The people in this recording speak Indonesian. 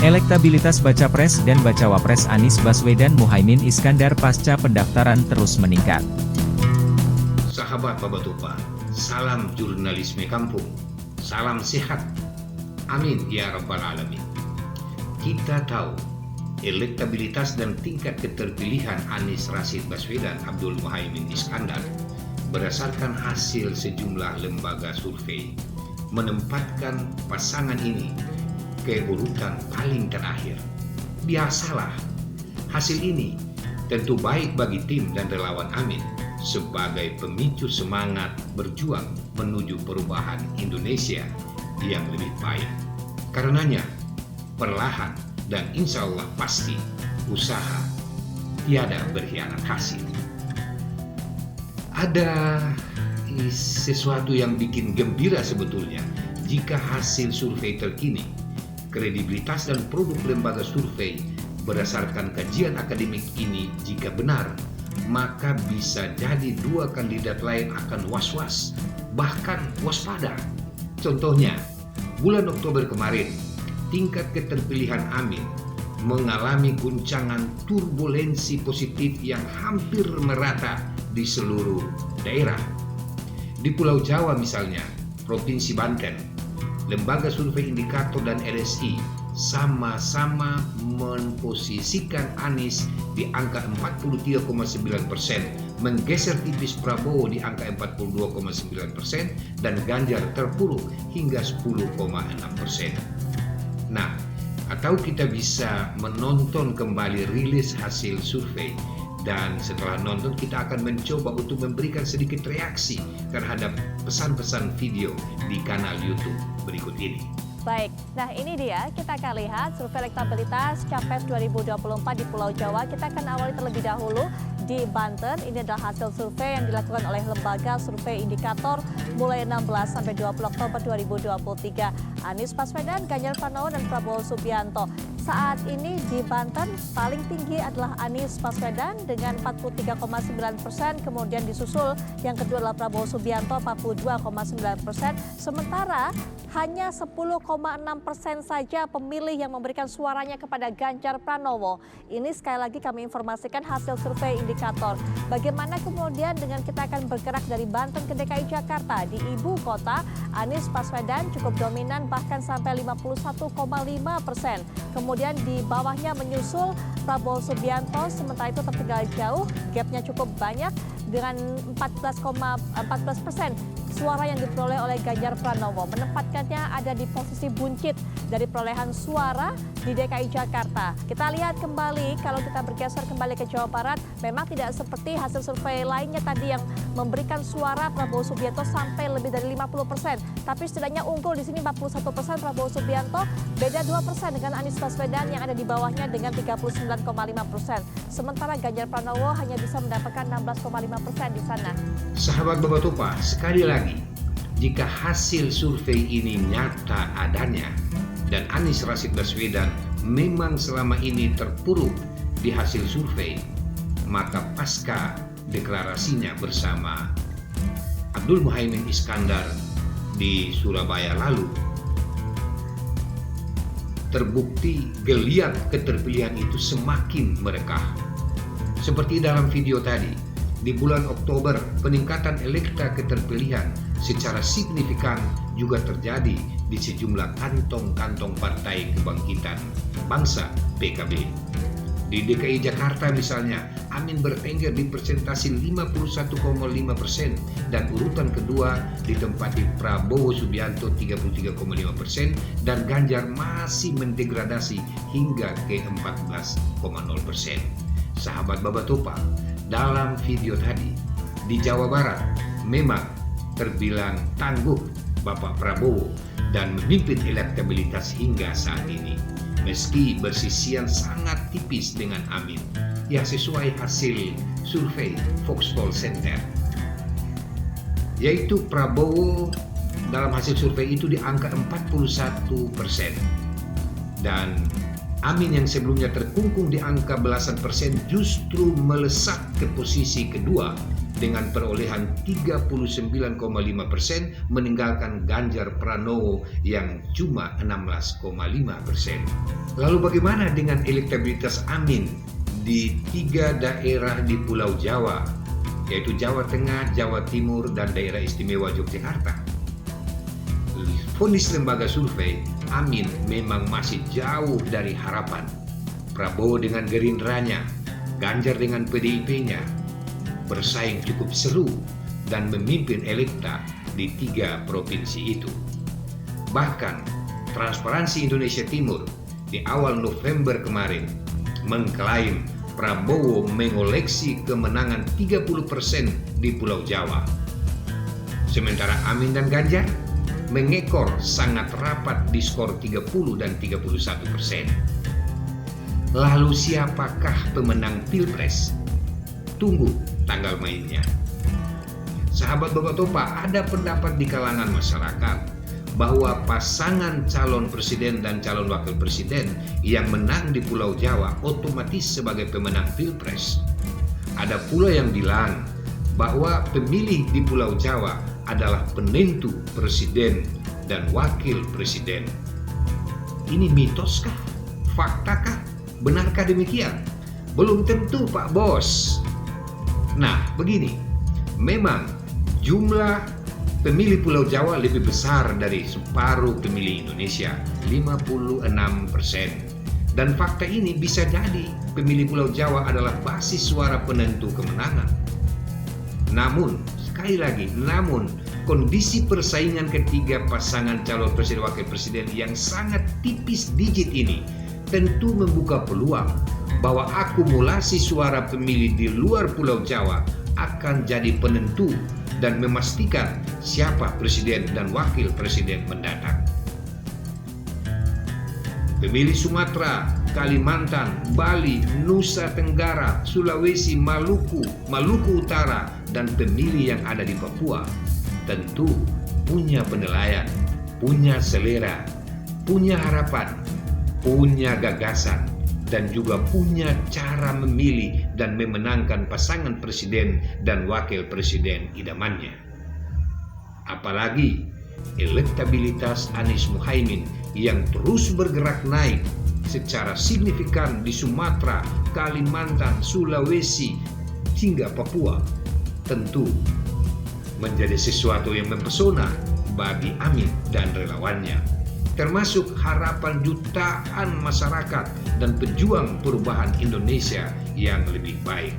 Elektabilitas Baca Pres dan Bacawa Pres Anies Baswedan Muhaimin Iskandar pasca pendaftaran terus meningkat. Sahabat Babatupa, salam jurnalisme kampung, salam sehat, amin ya rabbal alamin. Kita tahu elektabilitas dan tingkat keterpilihan Anies Rashid Baswedan Abdul Muhaimin Iskandar berdasarkan hasil sejumlah lembaga survei menempatkan pasangan ini ke urutan paling terakhir. Biasalah, hasil ini tentu baik bagi tim dan relawan Amin sebagai pemicu semangat berjuang menuju perubahan Indonesia yang lebih baik. Karenanya, perlahan dan insya Allah pasti usaha tiada berkhianat hasil. Ada sesuatu yang bikin gembira sebetulnya jika hasil survei terkini, kredibilitas dan produk lembaga survei berdasarkan kajian akademik ini jika benar, maka bisa jadi dua kandidat lain akan was-was, bahkan waspada. Contohnya, bulan Oktober kemarin, tingkat keterpilihan Amin mengalami guncangan turbulensi positif yang hampir merata di seluruh daerah. Di Pulau Jawa misalnya, Provinsi Banten, lembaga survei indikator dan LSI sama-sama memposisikan Anies di angka 43,9%, menggeser tipis Prabowo di angka 42,9% dan Ganjar terpuruk hingga 10,6%. Nah, atau kita bisa menonton kembali rilis hasil survei dan setelah nonton kita akan mencoba untuk memberikan sedikit reaksi terhadap pesan-pesan video di kanal YouTube berikut ini. Baik, nah ini dia kita akan lihat survei elektabilitas Capres 2024 di Pulau Jawa. Kita akan awali terlebih dahulu di Banten. Ini adalah hasil survei yang dilakukan oleh lembaga survei indikator mulai 16 sampai 20 Oktober 2023. Anies Baswedan, Ganjar Pranowo, dan Prabowo Subianto. Saat ini di Banten paling tinggi adalah Anies Baswedan dengan 43,9%, kemudian disusul yang kedua adalah Prabowo Subianto 42,9%, sementara hanya 10,6% saja pemilih yang memberikan suaranya kepada Ganjar Pranowo. Ini sekali lagi kami informasikan hasil survei indikator. Bagaimana kemudian dengan kita akan bergerak dari Banten ke DKI Jakarta? Di ibu kota, Anies Baswedan cukup dominan bahkan sampai 51,5%. Kemudian di bawahnya menyusul Prabowo Subianto, sementara itu tertinggal jauh, gapnya cukup banyak dengan 14,14%. Suara yang diperoleh oleh Ganjar Pranowo menempatkannya ada di posisi buncit dari perolehan suara di DKI Jakarta. Kita lihat kembali, kalau kita bergeser kembali ke Jawa Barat, memang tidak seperti hasil survei lainnya tadi yang memberikan suara Prabowo Subianto sampai lebih dari 50%. Tapi setidaknya unggul di sini 41% Prabowo Subianto, beda 2% dengan Anies Baswedan yang ada di bawahnya dengan 39,5%. Sementara Ganjar Pranowo hanya bisa mendapatkan 16,5% di sana. Sahabat Babatupa, sekali lagi, jika hasil survei ini nyata adanya dan Anies Rashid Baswedan memang selama ini terpuruk di hasil survei, maka pasca deklarasinya bersama Abdul Muhaimin Iskandar di Surabaya lalu, terbukti geliat keterpilihan itu semakin merekah. Seperti dalam video tadi, di bulan Oktober peningkatan elektabilitas keterpilihan secara signifikan juga terjadi di sejumlah kantong-kantong Partai Kebangkitan Bangsa (PKB). Di DKI Jakarta misalnya, Amin bertengger di persentase 51,5% dan urutan kedua ditempati Prabowo Subianto 33,5% dan Ganjar masih mendegradasi hingga ke 14,0%. Sahabat Babatupa, dalam video tadi di Jawa Barat memang terbilang tangguh Bapak Prabowo dan memimpin elektabilitas hingga saat ini, meski bersisian sangat tipis dengan Amin yang sesuai hasil survei Foxpol Center, yaitu Prabowo dalam hasil survei itu di angka 41% dan Amin yang sebelumnya terkungkung di angka belasan persen justru melesat ke posisi kedua dengan perolehan 39,5% meninggalkan Ganjar Pranowo yang cuma 16,5%. Lalu bagaimana dengan elektabilitas Amin di 3 daerah di Pulau Jawa, yaitu Jawa Tengah, Jawa Timur, dan Daerah Istimewa Yogyakarta? Vonis lembaga survei, Amin memang masih jauh dari harapan. Prabowo dengan Gerindranya, Ganjar dengan PDIP-nya bersaing cukup seru dan memimpin elekta di 3 provinsi itu. Bahkan Transparansi Indonesia Timur di awal November kemarin mengklaim Prabowo mengoleksi kemenangan 30% di Pulau Jawa. Sementara Amin dan Ganjar mengekor sangat rapat di skor 30 dan 31%. Lalu siapakah pemenang Pilpres? Tunggu tanggal mainnya. Sahabat Bapak Topa, ada pendapat di kalangan masyarakat bahwa pasangan calon presiden dan calon wakil presiden yang menang di Pulau Jawa otomatis sebagai pemenang Pilpres. Ada pula yang bilang bahwa pemilih di Pulau Jawa adalah penentu presiden dan wakil presiden. Ini mitoskah? Faktakah? Benarkah demikian? Belum tentu, Pak Bos. Nah, begini, memang jumlah pemilih Pulau Jawa lebih besar dari separuh pemilih Indonesia, 56%. Dan fakta ini bisa jadi pemilih Pulau Jawa adalah basis suara penentu kemenangan. Namun, sekali lagi, kondisi persaingan ketiga pasangan calon presiden wakil presiden yang sangat tipis digit ini tentu membuka peluang bahwa akumulasi suara pemilih di luar Pulau Jawa akan jadi penentu dan memastikan siapa presiden dan wakil presiden mendatang. Pemilih Sumatera, Kalimantan, Bali, Nusa Tenggara, Sulawesi, Maluku Utara, dan pemilih yang ada di Papua tentu punya penilaian, punya selera, punya harapan, punya gagasan, dan juga punya cara memilih dan memenangkan pasangan presiden dan wakil presiden idamannya. Apalagi elektabilitas Anies Muhaimin yang terus bergerak naik secara signifikan di Sumatera, Kalimantan, Sulawesi, hingga Papua tentu menjadi sesuatu yang mempesona bagi Amin dan relawannya, termasuk harapan jutaan masyarakat dan pejuang perubahan Indonesia yang lebih baik.